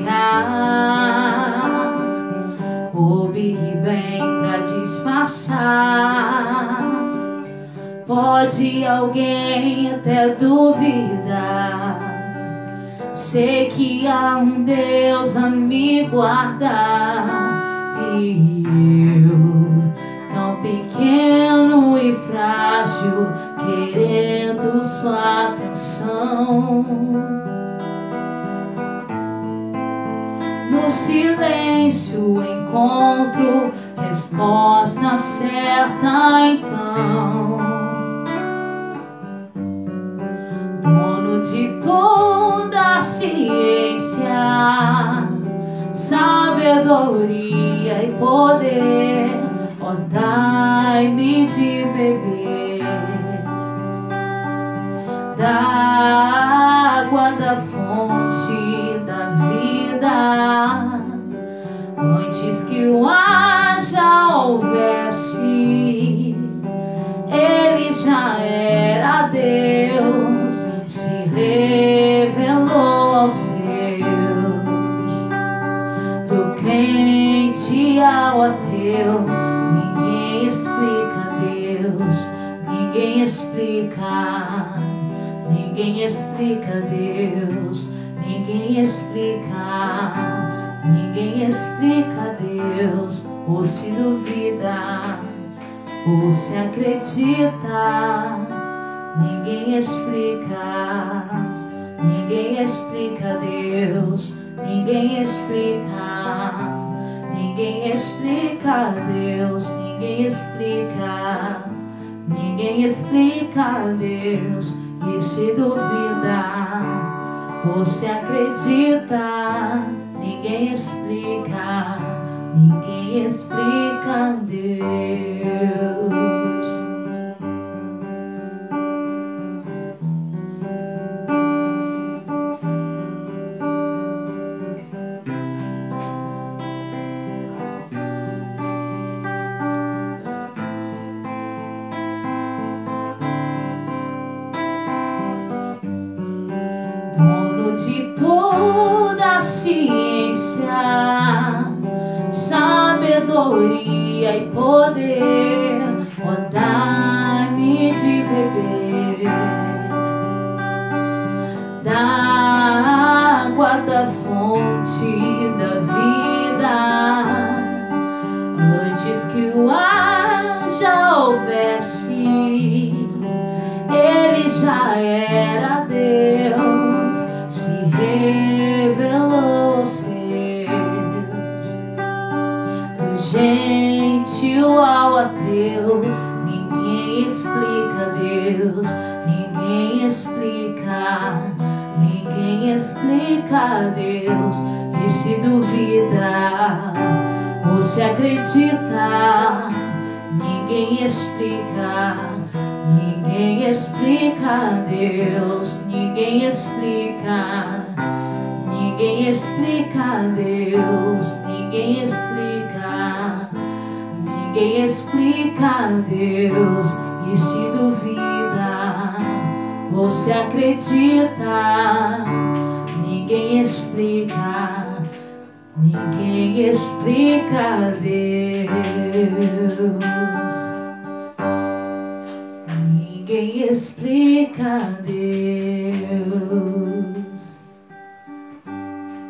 explicar o Big Bang pra disfarçar. Pode alguém até duvidar, sei que há um Deus a me guardar, e eu, tão pequeno e frágil, querendo sua atenção. No silêncio encontro resposta certa, então. Dono de toda a ciência, sabedoria e poder, ó, dai-me de beber da água da fonte da vida, antes que o ar já houvesse. Ele já era Deus, se revelou aos seus. Do crente ao ateu, ninguém explica Deus, ninguém explica, ninguém explica Deus, ninguém explica, ninguém explica Deus. Ou se duvida, ou se acredita, ninguém explica, ninguém explica Deus, ninguém explica, ninguém explica Deus, ninguém explica, ninguém explica Deus. E se duvida, ou se acredita, ninguém explica, ninguém explica Deus. Dono de toda a ciência, sabedoria e poder, ó, dai-me de beber da água da fonte da vida, antes que o ar já houvesse. Ele já era Deus, se revelou aos seus. Do gentil ao ateu, ninguém explica Deus, ninguém explica, ninguém explica Deus. E se duvida, ou se acredita, ninguém explica, ninguém explica Deus, ninguém explica, ninguém explica Deus, ninguém explica, ninguém explica Deus. E se duvida, ou se acredita, ninguém explica, ninguém explica Deus.